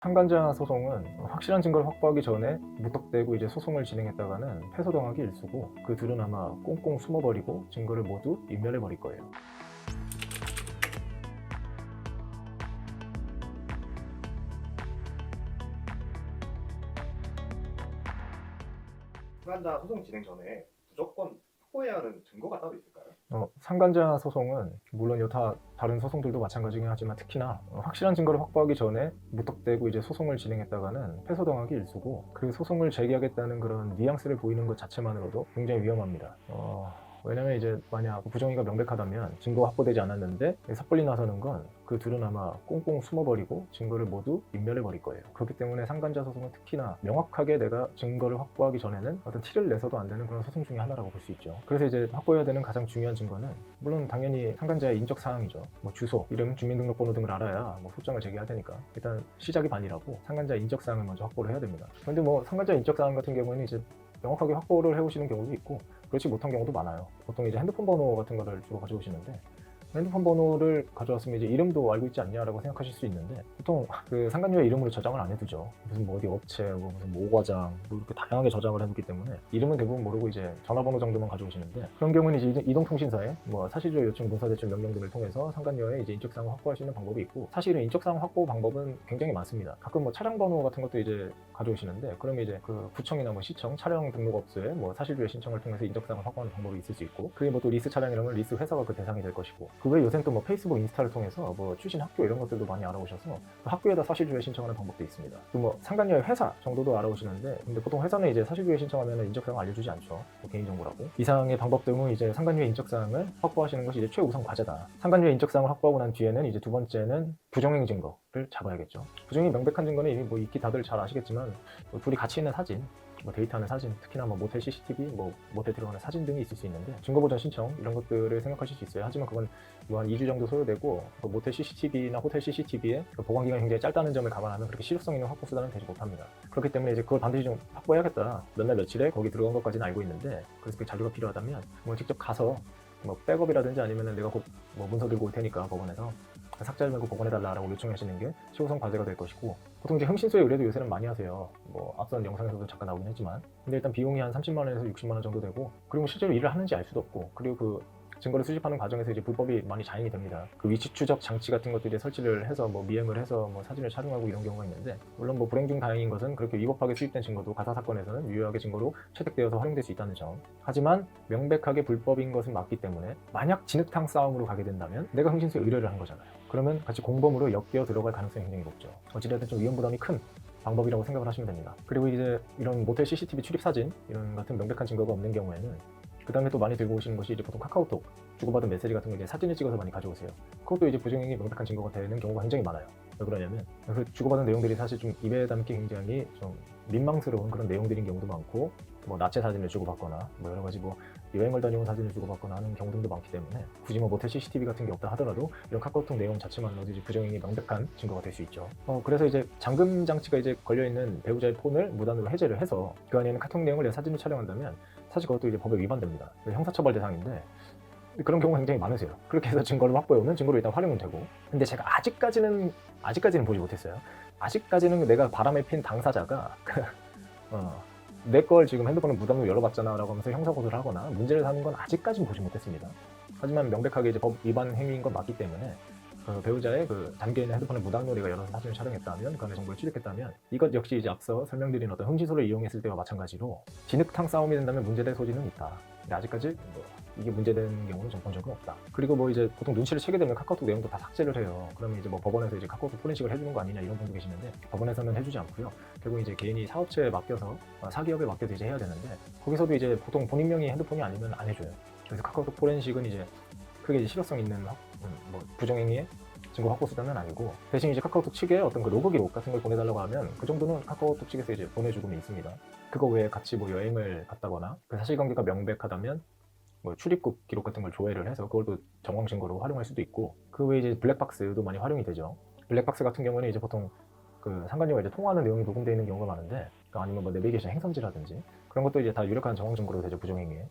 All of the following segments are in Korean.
상간자 소송은 확실한 증거를 확보하기 전에 무턱대고 이제 소송을 진행했다가는 패소당하기 일쑤고, 그 둘은 아마 꽁꽁 숨어버리고 증거를 모두 인멸해버릴 거예요. 상간자 소송 진행 전에 무조건 확보해야 하는 증거가 따로 있을까요? 상간자 소송은 물론 여타 다른 소송들도 마찬가지긴 하지만 특히나 확실한 증거를 확보하기 전에 무턱대고 이제 소송을 진행했다가는 패소당하기 일쑤고, 그 소송을 제기하겠다는 그런 뉘앙스를 보이는 것 자체만으로도 굉장히 위험합니다. 왜냐면 이제 만약 부정의가 명백하다면 증거가 확보되지 않았는데 섣불리 나서는 건 그 둘은 아마 꽁꽁 숨어버리고 증거를 모두 인멸해버릴 거예요. 그렇기 때문에 상간자 소송은 특히나 명확하게 내가 증거를 확보하기 전에는 어떤 티를 내서도 안 되는 그런 소송 중에 하나라고 볼 수 있죠. 그래서 이제 확보해야 되는 가장 중요한 증거는 물론 당연히 상간자의 인적 사항이죠. 뭐 주소, 이름, 주민등록번호 등을 알아야 뭐 소장을 제기해야 되니까 일단 시작이 반이라고 상간자의 인적 사항을 먼저 확보를 해야 됩니다. 그런데 뭐 상간자 인적 사항 같은 경우는 이제 명확하게 확보를 해오시는 경우도 있고 그렇지 못한 경우도 많아요. 보통 이제 핸드폰 번호 같은 거를 주로 가져오시는데, 핸드폰 번호를 가져왔으면 이제 이름도 알고 있지 않냐라고 생각하실 수 있는데, 보통 그 상간녀의 이름으로 저장을 안 해두죠. 무슨 뭐 어디 업체, 뭐 무슨 모과장, 뭐 이렇게 다양하게 저장을 해두기 때문에 이름은 대부분 모르고 이제 전화번호 정도만 가져오시는데, 그런 경우는 이제 이동통신사에 뭐 사실조 요청, 문서대출 명령 등을 통해서 상간녀의 이제 인적사항을 확보할 수 있는 방법이 있고, 사실은 인적사항 확보 방법은 굉장히 많습니다. 가끔 뭐 차량 번호 같은 것도 이제 가져오시는데, 그러면 이제 그 구청이나 뭐 시청 차량 등록업소에 뭐 사실조회 신청을 통해서 인적사항을 확보하는 방법이 있을 수 있고, 그게 뭐 또 리스 차량이라면 리스 회사가 그 대상이 될 것이고, 그 외에 요새는 또 뭐 페이스북, 인스타를 통해서 뭐 출신 학교 이런 것들도 많이 알아오셔서 그 학교에다 사실조회 신청하는 방법도 있습니다. 또 뭐 상간녀의 회사 정도도 알아오시는데, 근데 보통 회사는 이제 사실조회 신청하면 인적사항을 알려주지 않죠. 뭐 개인정보라고. 이상의 방법 등은 이제 상간녀의 인적사항을 확보하시는 것이 이제 최우선 과제다. 상간녀의 인적사항을 확보하고 난 뒤에는 이제 두 번째는 부정행 증거를 잡아야겠죠. 부정이 명백한 증거는 이미 뭐 익히 다들 잘 아시겠지만, 뭐 둘이 같이 있는 사진, 뭐 데이트하는 사진, 특히나 뭐 모텔 CCTV, 뭐 모텔 들어가는 사진 등이 있을 수 있는데, 증거보전 신청 이런 것들을 생각하실 수 있어요. 하지만 그건 뭐 한 2주 정도 소요되고, 그 모텔 CCTV나 호텔 CCTV의 그 보관 기간이 굉장히 짧다는 점을 감안하면 그렇게 실효성 있는 확보 수단은 되지 못합니다. 그렇기 때문에 이제 그걸 반드시 좀 확보해야겠다. 몇 날 며칠에 거기 들어간 것까지는 알고 있는데, 그래서 그 자료가 필요하다면 뭐 직접 가서 뭐 백업이라든지 아니면은 내가 곧 뭐 문서 들고 올 테니까 법원에서 삭제를 말고 복원해달라고 요청하시는 게 최우선 과제가 될 것이고, 보통 이제 흥신소의 의뢰도 요새는 많이 하세요. 뭐 앞선 영상에서도 잠깐 나오긴 했지만, 근데 일단 비용이 한 30만 원에서 60만 원 정도 되고, 그리고 실제로 일을 하는지 알 수도 없고, 그리고 그 증거를 수집하는 과정에서 이제 불법이 많이 자행이 됩니다. 그 위치 추적 장치 같은 것들이 설치를 해서 뭐 미행을 해서 뭐 사진을 촬영하고 이런 경우가 있는데, 물론 뭐 불행 중 다행인 것은 그렇게 위법하게 수집된 증거도 가사 사건에서는 유효하게 증거로 채택되어서 활용될 수 있다는 점. 하지만 명백하게 불법인 것은 맞기 때문에 만약 진흙탕 싸움으로 가게 된다면 내가 흥신소에 의뢰를 한 거잖아요. 그러면 같이 공범으로 엮여 들어갈 가능성이 굉장히 높죠. 어찌됐든 좀 위험 부담이 큰 방법이라고 생각을 하시면 됩니다. 그리고 이제 이런 모텔 CCTV 출입 사진 이런 같은 명백한 증거가 없는 경우에는 그 다음에 또 많이 들고 오시는 것이 이제 보통 카카오톡 주고받은 메시지 같은 거 이제 사진을 찍어서 많이 가져오세요. 그것도 이제 부정행위 명백한 증거가 되는 경우가 굉장히 많아요. 왜 그러냐면 그 주고받은 내용들이 사실 좀 입에 담기 굉장히 좀 민망스러운 그런 내용들인 경우도 많고, 뭐 나체 사진을 주고받거나 뭐 여러 가지 뭐 여행을 다녀온 사진을 주고받거나 하는 경우 등도 많기 때문에, 굳이 뭐 모텔 CCTV 같은 게 없다 하더라도 이런 카카오톡 내용 자체만으로도 이제 부정행위 명백한 증거가 될 수 있죠. 그래서 이제 잠금 장치가 이제 걸려있는 배우자의 폰을 무단으로 해제를 해서 그 안에 있는 카톡 내용을 내가 사진을 촬영한다면 사실 그것도 이제 법에 위반됩니다. 형사처벌 대상인데, 그런 경우가 굉장히 많으세요. 그렇게 해서 증거를 확보해오면 증거로 일단 활용은 되고, 근데 제가 아직까지는 보지 못했어요. 아직까지는 내가 바람에 핀 당사자가 내 걸 지금 핸드폰을 무단으로 열어봤잖아 라고 하면서 형사고소를 하거나 문제를 사는 건 아직까지는 보지 못했습니다. 하지만 명백하게 이제 법 위반 행위인 건 맞기 때문에, 그 배우자의 그 담겨있는 핸드폰을 무단으로 내가 열어서 사진을 촬영했다면, 그 안에 정보를 취득했다면, 이것 역시 이제 앞서 설명드린 어떤 흥신소를 이용했을 때와 마찬가지로 진흙탕 싸움이 된다면 문제될 소지는 있다. 근데 아직까지 뭐 이게 문제되는 경우는 전 본 적은 없다. 그리고 뭐 이제 보통 눈치를 채게 되면 카카오톡 내용도 다 삭제를 해요. 그러면 이제 뭐 법원에서 이제 카카오톡 포렌식을 해주는 거 아니냐 이런 분도 계시는데, 법원에서는 해주지 않고요. 결국 이제 개인이 사업체에 맡겨서 사기업에 맡겨서 이제 해야 되는데, 거기서도 이제 보통 본인 명의 핸드폰이 아니면 안 해줘요. 그래서 카카오톡 포렌식은 이제 크게 이제 실효성 있는 뭐 부정행위의 증거 확보 수단은 아니고, 대신 이제 카카오톡 측에 어떤 그 로그 기록 같은 걸 보내달라고 하면 그 정도는 카카오톡 측에서 이제 보내주고는 있습니다. 그거 외에 같이 뭐 여행을 갔다거나 그 사실관계가 명백하다면 뭐 출입국 기록 같은 걸 조회를 해서 그걸 또 정황 증거로 활용할 수도 있고, 그 외에 이제 블랙박스도 많이 활용이 되죠. 블랙박스 같은 경우는 이제 보통 그 상간녀가 이제 통화하는 내용이 녹음되어 있는 경우가 많은데, 아니면 뭐 내비게이션 행선지라든지 그런 것도 이제 다 유력한 정황 증거로 되죠, 부정행위에.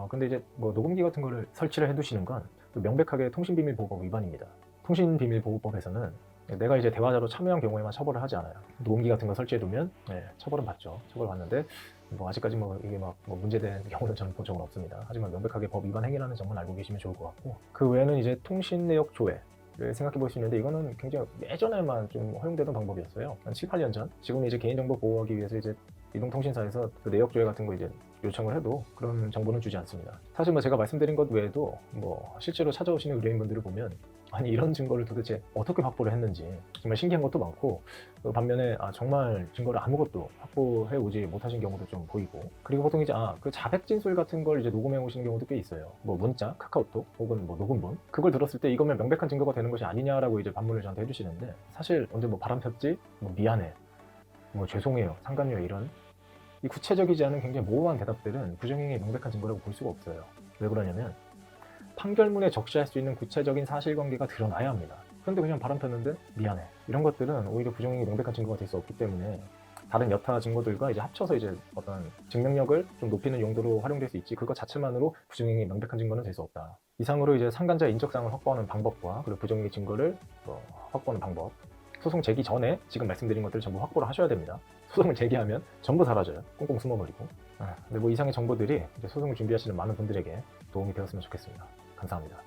근데 이제 뭐 녹음기 같은 거를 설치를 해두시는 건 명백하게 통신비밀보호법 위반입니다. 통신비밀보호법에서는 내가 이제 대화자로 참여한 경우에만 처벌을 하지 않아요. 녹음기 같은 거 설치해두면 처벌은 받죠. 처벌 받는데 뭐 아직까지 뭐 이게 막 뭐 문제된 경우는 저는 본 적은 없습니다. 하지만 명백하게 법 위반 행위라는 점은 알고 계시면 좋을 것 같고, 그 외에는 이제 통신 내역 조회를 생각해 볼 수 있는데, 이거는 굉장히 예전에만 좀 허용되던 방법이었어요. 한 7, 8년 전. 지금 이제 개인정보 보호하기 위해서 이제 이동통신사에서 그 내역 조회 같은 거 이제 요청을 해도 그런 정보는 주지 않습니다. 사실 뭐 제가 말씀드린 것 외에도 뭐 실제로 찾아오시는 의뢰인분들을 보면 아니 이런 증거를 도대체 어떻게 확보를 했는지 정말 신기한 것도 많고, 반면에 정말 증거를 아무것도 확보해 오지 못하신 경우도 좀 보이고, 그리고 보통 이제 그 자백 진술 같은 걸 이제 녹음해 오시는 경우도 꽤 있어요. 뭐 문자, 카카오톡 혹은 뭐 녹음본, 그걸 들었을 때 이거면 명백한 증거가 되는 것이 아니냐라고 이제 반문을 저한테 해주시는데, 사실 언제 뭐 바람 폈지, 뭐 미안해, 뭐 죄송해요, 상관녀, 이런 이 구체적이지 않은 굉장히 모호한 대답들은 부정행위의 명백한 증거라고 볼 수가 없어요. 왜 그러냐면 판결문에 적시할 수 있는 구체적인 사실관계가 드러나야 합니다. 그런데 그냥 바람 폈는데 미안해, 이런 것들은 오히려 부정행위의 명백한 증거가 될 수 없기 때문에 다른 여타 증거들과 이제 합쳐서 이제 어떤 증명력을 좀 높이는 용도로 활용될 수 있지, 그것 자체만으로 부정행위의 명백한 증거는 될 수 없다. 이상으로 이제 상간자 인적사항을 확보하는 방법과 그리고 부정행위 증거를 확보하는 방법, 소송 제기 전에 지금 말씀드린 것들을 전부 확보를 하셔야 됩니다. 소송을 제기하면 전부 사라져요. 꽁꽁 숨어버리고. 근데 뭐 이상의 정보들이 이제 소송을 준비하시는 많은 분들에게 도움이 되었으면 좋겠습니다. 감사합니다.